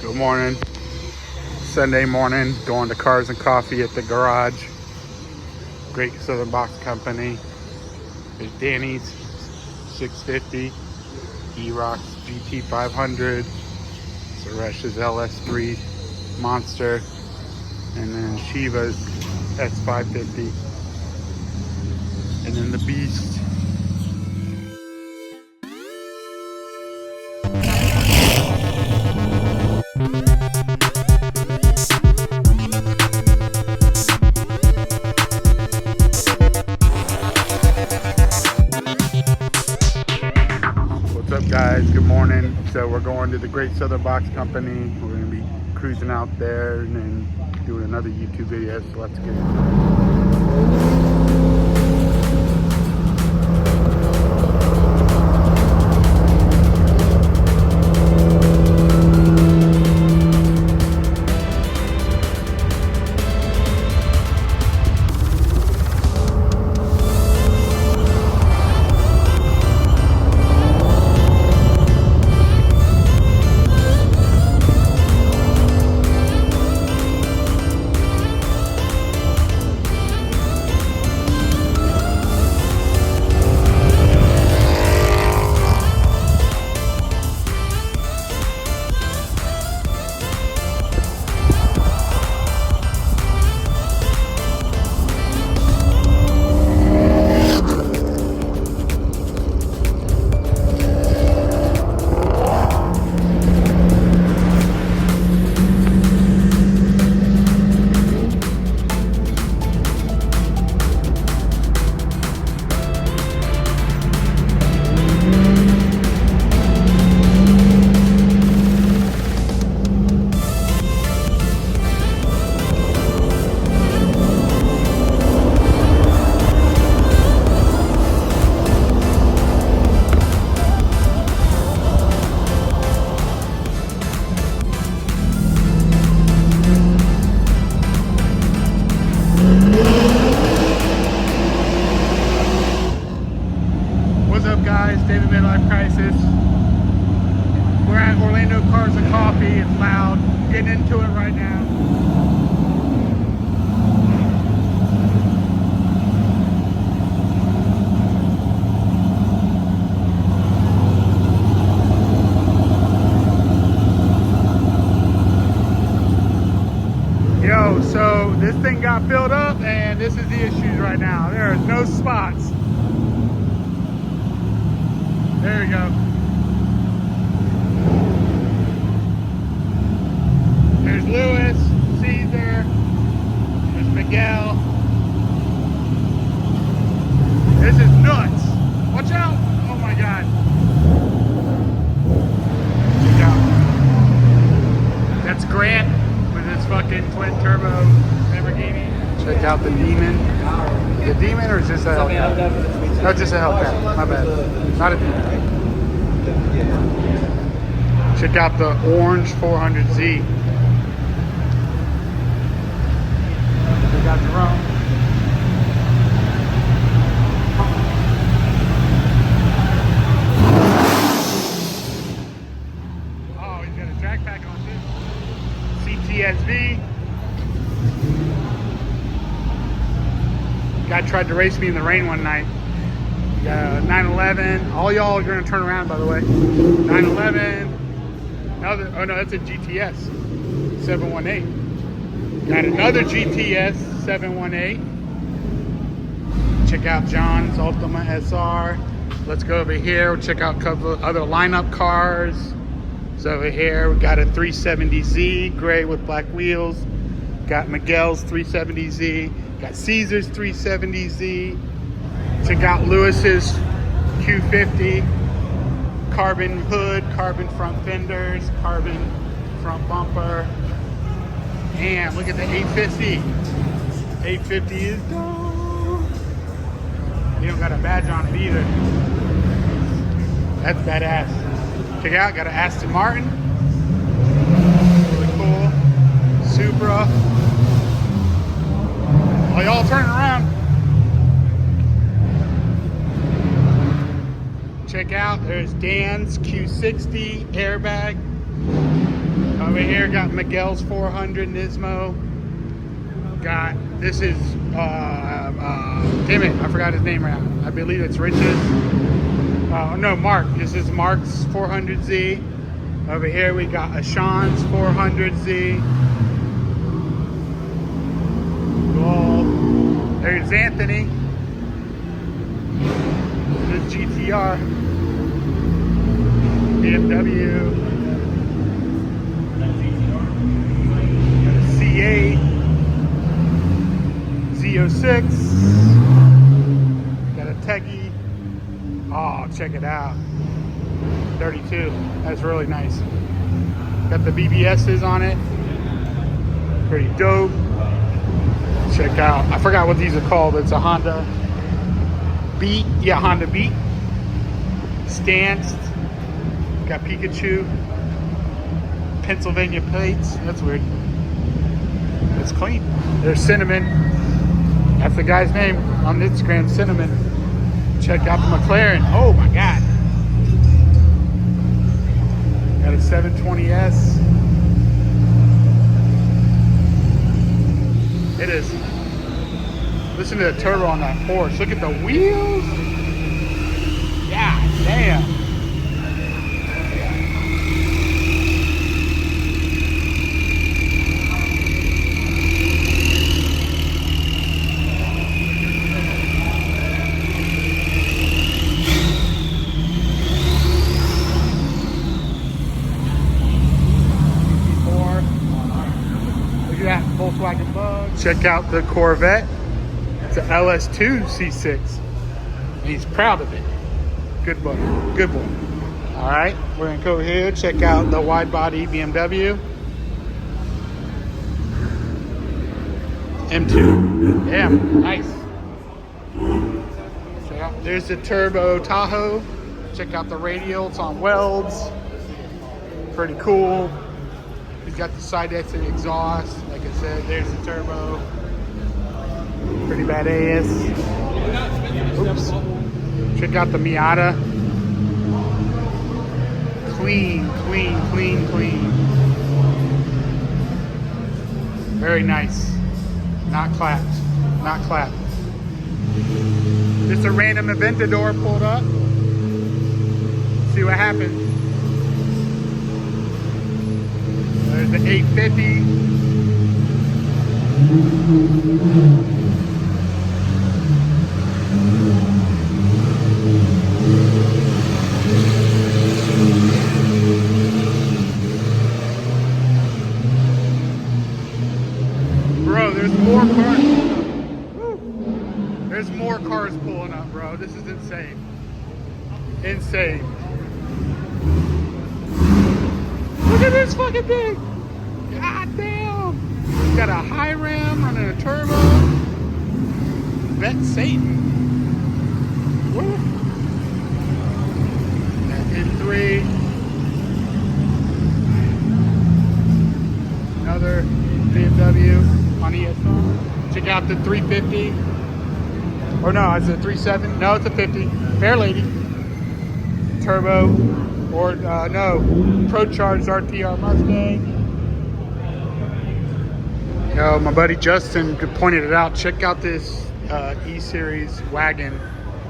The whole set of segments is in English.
Good morning. Sunday morning, going to Cars and Coffee at the garage. Great Southern Box Company. There's Danny's 650, E-Rock's GT 500, Suresh's LS3 Monster, and then Shiva's S550, and then the Beast. What's up, guys? Good morning. So we're going to the Great Southern Box Company. We're going to be cruising out there and then doing another YouTube video. So let's get into it. What's up, guys? David Midlife Crisis. We're at Orlando Cars and Coffee. It's loud. Getting into it right now. Yo, so this thing got filled up and this is the issues right now. There is no spots. There we go. There's Lewis, Caesar, there's Miguel. This is nuts. Watch out. Oh my God. Check out. That's Grant with his fucking twin turbo Lamborghini. Check out the Demon. The Demon, or is this a Hellcat? No, just a Hellcat. My bad. Not a Demon. Check out the orange 400Z. We got Jerome. Oh, he's got a drag pack on too. CTSV. Guy tried to race me in the rain one night. 911. All y'all are going to turn around, by the way. 911. Oh no, that's a GTS 718. Got another GTS 718. Check out John's Ultima SR. Let's go over here. We'll check out a couple of other lineup cars. So over here we got a 370Z gray with black wheels. Got Miguel's 370Z. Got Caesar's 370Z. Check out Lewis's Q50, carbon hood, carbon front fenders, carbon front bumper. Damn, look at the 850. 850 is dope. You don't got a badge on it either. That's badass. Check it out, got an Aston Martin. Really cool. Supra. Oh, y'all turning around. Check out, there's Dan's Q60 airbag. Over Over here, got Miguel's 400 Nismo. Got, this is, damn it, I forgot his name right now. I believe it's Rich's. No, Mark. This is Mark's 400Z. Over here, we got a Sean's 400Z. Cool. There's Anthony. This GTR. BMW. Got a C8. Z06. Got a Teggy. Oh, check it out. 32. That's really nice. Got the BBSs on it. Pretty dope. Check out. I forgot what these are called. It's a Honda Beat. Yeah, Honda Beat. Stanced. Got Pikachu. Pennsylvania plates. That's weird. It's clean. There's Cinnamon. That's the guy's name on Instagram, Cinnamon. Check out the McLaren. Oh my God. Got a 720S. It is. Listen to the turbo on that Porsche. Look at the wheels. God damn. Volkswagen Bug. Check out the Corvette. It's an LS2 C6. And he's proud of it. Good boy. Good boy. All right, we're gonna go here. Check out the wide body BMW. M2. Yeah, nice. Check out. There's the turbo Tahoe. Check out the radial. It's on welds. Pretty cool. He's got the side exit exhaust. Like I said, there's the turbo. Pretty badass. Oops. Check out the Miata. Clean, clean, clean, clean. Very nice. Not clapped. Not clapped. Just a random Aventador pulled up. See what happens. There's the 850. Bro, there's more cars. Woo. There's more cars pulling up, bro. This is insane. Insane. Look at this fucking thing. God damn. It's got a high ram running a turbo. Vet Satan. Woo. That N3. Another BMW on ESR. Check out the 350. Or no, it's a 37. No, it's a 50. Fair lady. Turbo. Or no, Pro-Charged RTR Mustang. Yo, my buddy Justin pointed it out. Check out this E-Series wagon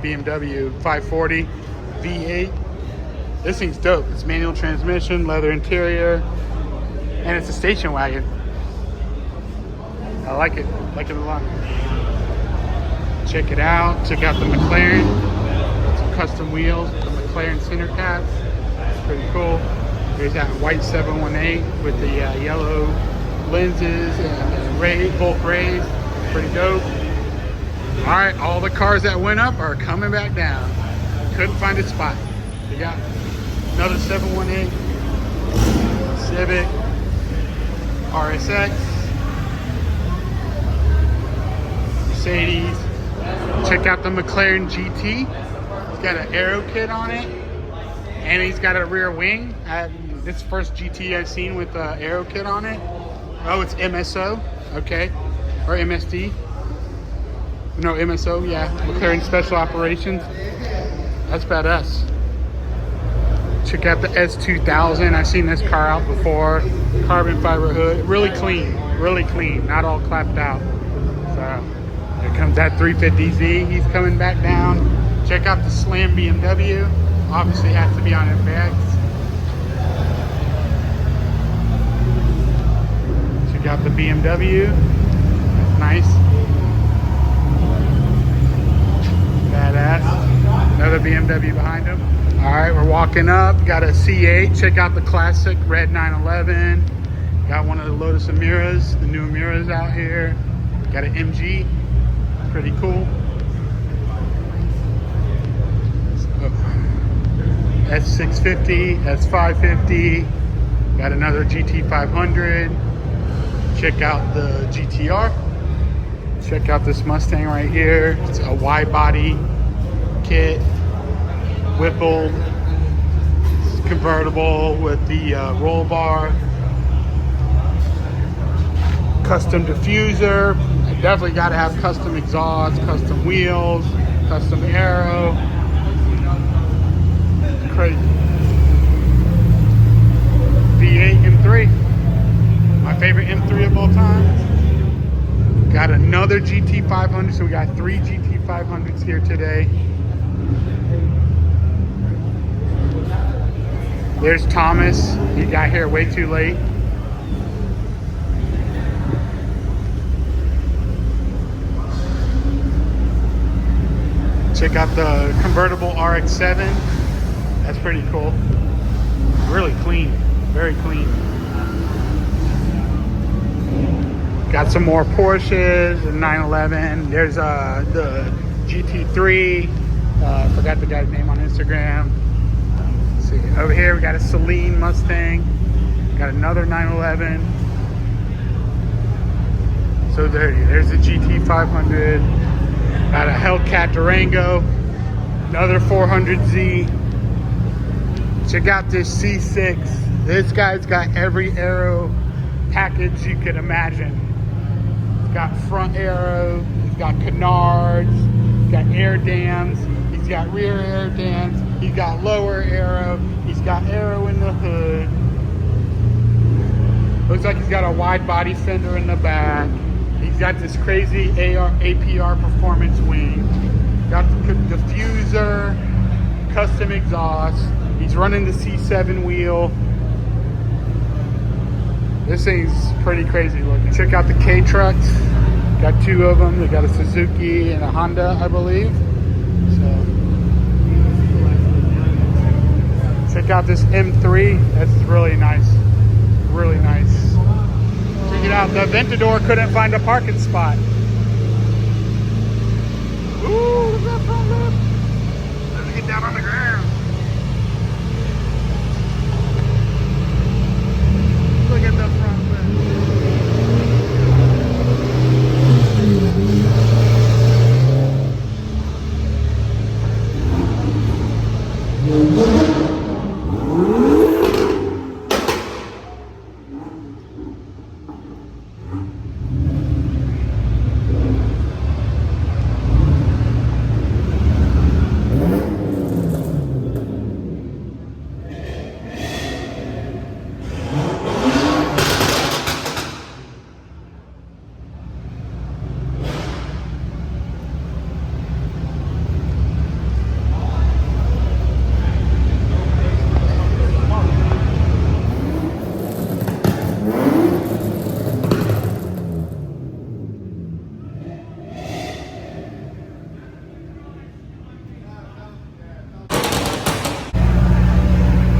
BMW 540 V8. This thing's dope. It's manual transmission, leather interior, and it's a station wagon. I like it. Like it a lot. Check it out. Check out the McLaren. Some custom wheels. The McLaren center caps. Pretty cool. There's that white 718 with the yellow lenses and Volk rays. Pretty dope. All right, all the cars that went up are coming back down. Couldn't find a spot. We got another 718 Civic RSX Mercedes. Check out the McLaren GT. It's got an aero kit on it. And he's got a rear wing. This first GT I've seen with the aero kit on it. Oh, it's MSO. Okay. Or MSD. No, MSO, yeah. McLaren Special Operations. That's badass. Check out the S2000. I've seen this car out before. Carbon fiber hood. Really clean. Really clean. Not all clapped out. So here comes that 350Z. He's coming back down. Check out the Slam BMW. Obviously has to be on FX. Check out the BMW. That's nice. Badass. Another BMW behind him. All right, we're walking up. Got a C8. Check out the classic red 911. Got one of the Lotus Amiras, the new Amiras out here. Got an MG. Pretty cool. S650, S550. Got another GT500. Check out the GTR. Check out this Mustang right here. It's a wide body kit, Whipple, convertible with the roll bar, custom diffuser. Definitely got to have custom exhaust, custom wheels, custom aero. Crazy. V8 M3, my favorite M3 of all time. Got another GT500, so we got 3 GT500s here today. There's Thomas. He got here way too late. Check out the convertible RX-7. That's pretty cool. Really clean. Very clean. Got some more Porsches, the 911. There's the GT3. Forgot the guy's name on Instagram. Let's see. Over here we got a Celine Mustang. Got another 911. So there's the GT500. Got a Hellcat Durango. Another 400Z. Check out this C6. This guy's got every aero package you could imagine. He's got front aero, he's got canards, he's got air dams, he's got rear air dams, he's got lower aero, he's got aero in the hood. Looks like he's got a wide body fender in the back. He's got this crazy APR performance wing. Got the diffuser, custom exhaust. He's running the C7 wheel. This thing's pretty crazy looking. Check out the K trucks. Got 2 of them. They got a Suzuki and a Honda, I believe. So check out this M3. That's really nice. Really nice. Check it out. The Aventador couldn't find a parking spot. Ooh, look at that front lip. Let me get down on the ground. Look at the front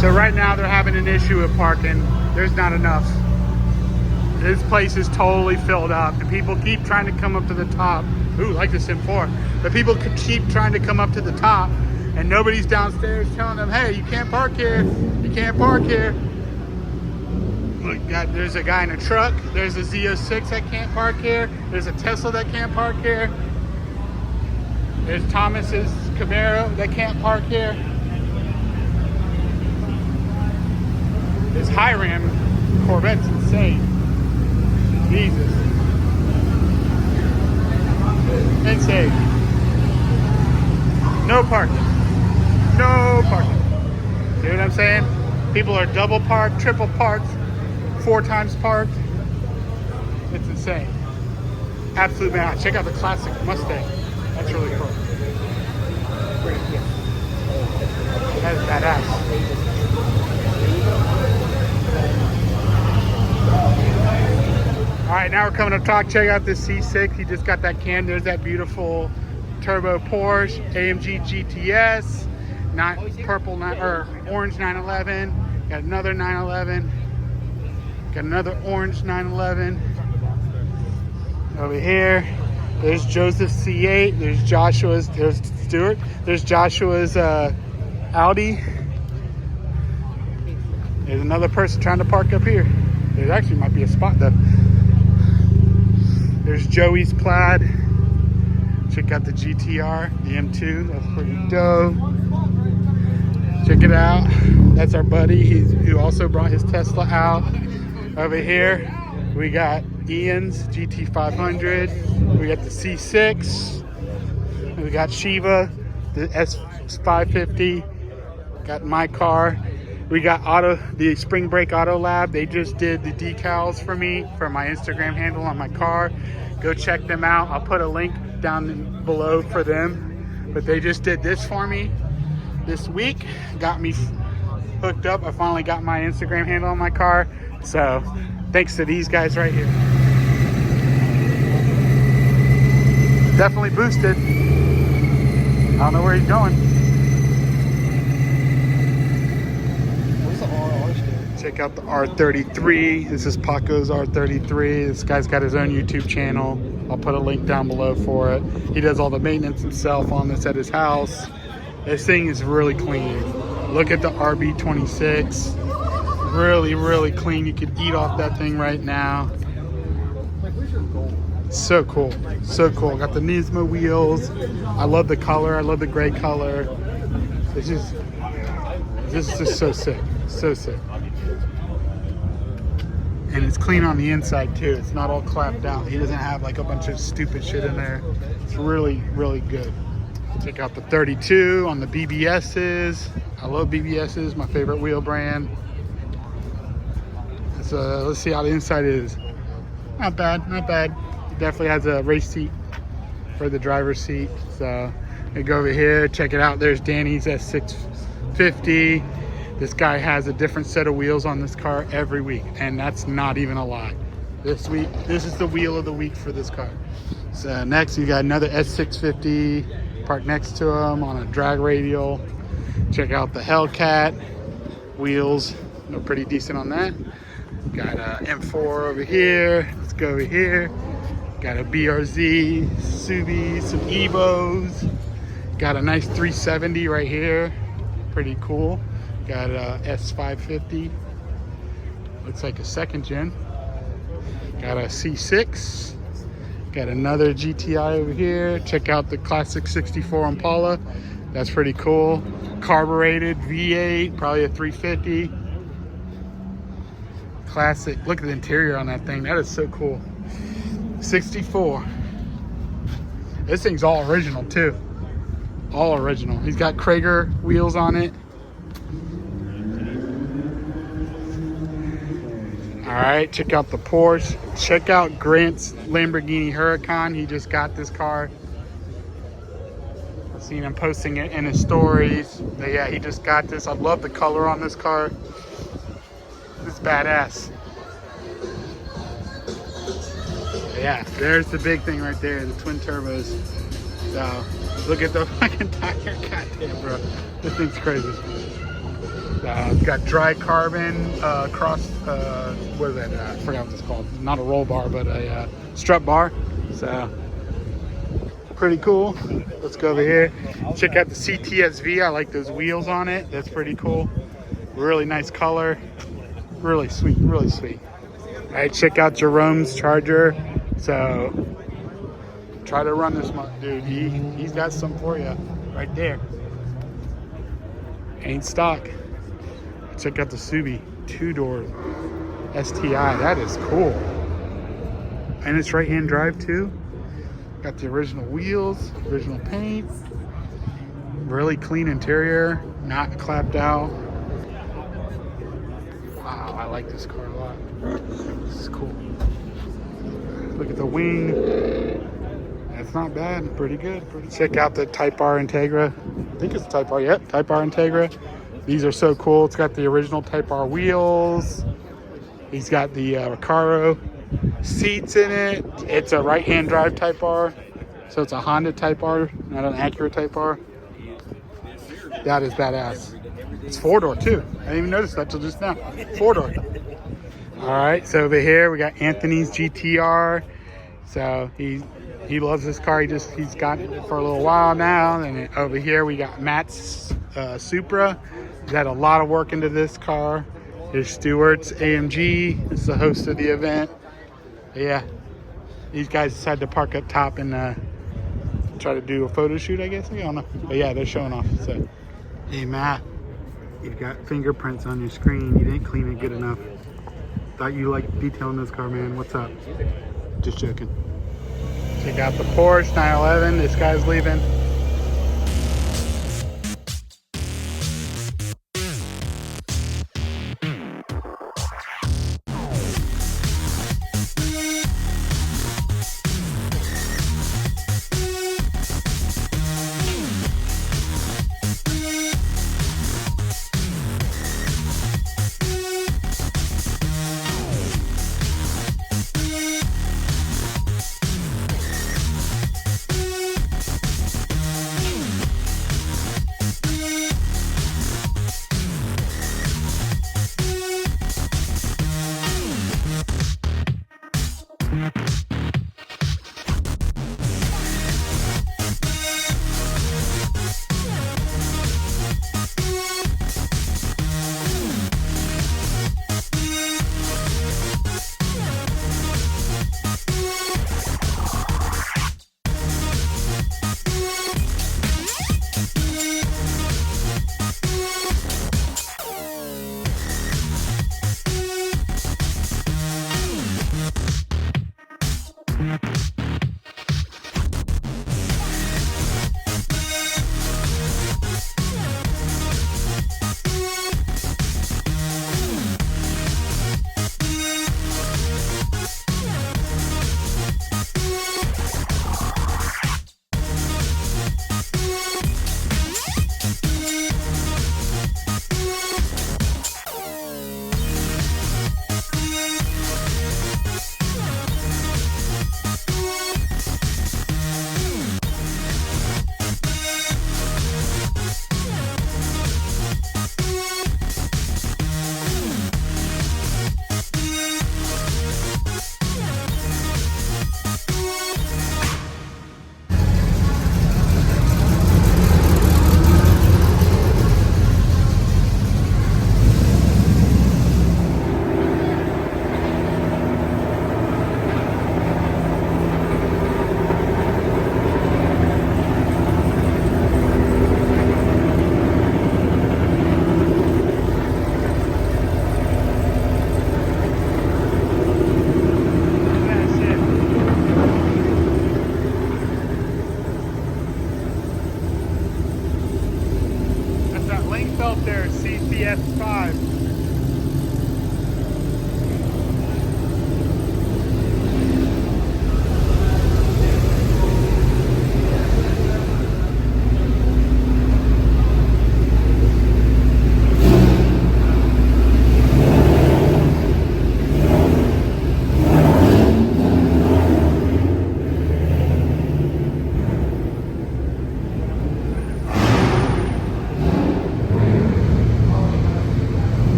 So right now they're having an issue with parking. There's not enough. This place is totally filled up and people keep trying to come up to the top. Ooh, like this M4. But people could keep trying to come up to the top and nobody's downstairs telling them, hey, you can't park here. You can't park here. Look, there's a guy in a truck. There's a Z06 that can't park here. There's a Tesla that can't park here. There's Thomas's Camaro that can't park here. This Hiram Corvette's insane. Jesus. Insane. No parking. No parking. See what I'm saying? People are double parked, triple parked, 4 times parked. It's insane. Absolute man. Check out the classic Mustang. That's really cool. Pretty cool. That is badass. All right, now we're coming up top. Check out this C6. He just got that can. There's that beautiful turbo Porsche AMG GTS, orange 911. Got another 911. Got another orange 911. Over here, there's Joseph's C8. There's Joshua's. There's Stuart. There's Joshua's Audi. There's another person trying to park up here. There actually might be a spot though. There's Joey's Plaid. Check out the GTR, the M2. That's pretty dope. Check it out. That's our buddy. Who also brought his Tesla out. Over here, we got Ian's GT500. We got the C6. We got Shiva, the S550. Got my car. We got the Spring Break Auto Lab. They just did the decals for me for my Instagram handle on my car. Go check them out. I'll put a link down below for them. But they just did this for me this week. Got me hooked up. I finally got my Instagram handle on my car. So thanks to these guys right here. Definitely boosted. I don't know where he's going. Check out the R33. This is Paco's R33. This guy's got his own YouTube channel. I'll put a link down below for it. He does all the maintenance himself on this at his house. This thing is really clean. Look at the RB26. Really, really clean. You could eat off that thing right now. So cool. So cool. Got the Nismo wheels. I love the color. I love the gray color. This is just so sick. So sick. And it's clean on the inside too. It's not all clapped out. He doesn't have like a bunch of stupid shit in there. It's really, really good. Check out the 32 on the BBSs. I love BBSs, my favorite wheel brand. So let's see how the inside is. Not bad, not bad. It definitely has a race seat for the driver's seat. So you go over here, check it out. There's Danny's S650. This guy has a different set of wheels on this car every week, and that's not even a lie. This week, this is the wheel of the week for this car. So next, you got another S650 parked next to him on a drag radial. Check out the Hellcat wheels. They're pretty decent on that. Got a M4 over here. Let's go over here. Got a BRZ, Subi, some Evos. Got a nice 370 right here. Pretty cool. Got a S550. Looks like a second gen. Got a C6. Got another GTI over here. Check out the classic 64 Impala. That's pretty cool. Carbureted V8, probably a 350. Classic. Look at the interior on that thing. That is so cool. 64. This thing's all original too. All original. He's got Krager wheels on it. All right, check out the Porsche. Check out Grant's Lamborghini Huracan. He just got this car. I've seen him posting it in his stories. But yeah, he just got this. I love the color on this car. It's badass. Yeah, there's the big thing right there, the twin turbos. So look at the fucking tire. Goddamn, bro. This thing's crazy. It's got dry carbon cross, what is that? I forgot what it's called. Not a roll bar, but a strut bar. So, pretty cool. Let's go over here. Check out the CTSV. I like those wheels on it. That's pretty cool. Really nice color. Really sweet, really sweet. All right, check out Jerome's Charger. So, try to run this month, dude. He's got some for you right there. Ain't stock. Check out the Subi 2-door STI. That is cool. And it's right-hand drive too. Got the original wheels, original paint. Really clean interior, not clapped out. I like this car a lot. This is cool. Look at the wing. That's not bad. Pretty good. Check out the Type R Integra. I think it's Type R. Yep, Type R Integra. These are so cool. It's got the original Type R wheels. He's got the Recaro seats in it. It's a right-hand drive Type R. So it's a Honda Type R, not an Acura Type R. That is badass. It's 4-door too. I didn't even notice that till just now. 4-door. All right, so over here we got Anthony's GTR. So he loves this car. He's got it for a little while now. And over here we got Matt's Supra. He's had a lot of work into this car. Here's Stewart's AMG. This is the host of the event. But yeah, these guys decided to park up top and try to do a photo shoot, I guess. I don't know. But yeah, they're showing off. So, hey Matt, you've got fingerprints on your screen. You didn't clean it good enough. Thought you liked detailing this car, man. What's up? Just joking. Check out the Porsche 911. This guy's leaving.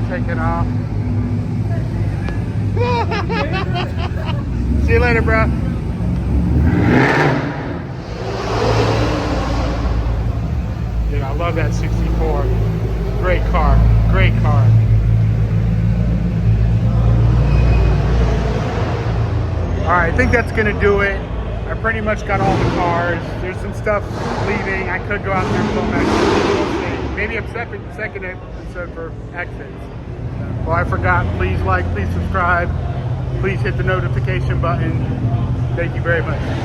Taking off. See you later, bro. Dude, I love that 64. Great car. Great car. All right. think that's gonna do it. I pretty much got all the cars. There's some stuff leaving. I could go out there and film exits. We'll see. Maybe a second episode for exits. Well, I forgot. Please like, please subscribe. Please hit the notification button. Thank you very much.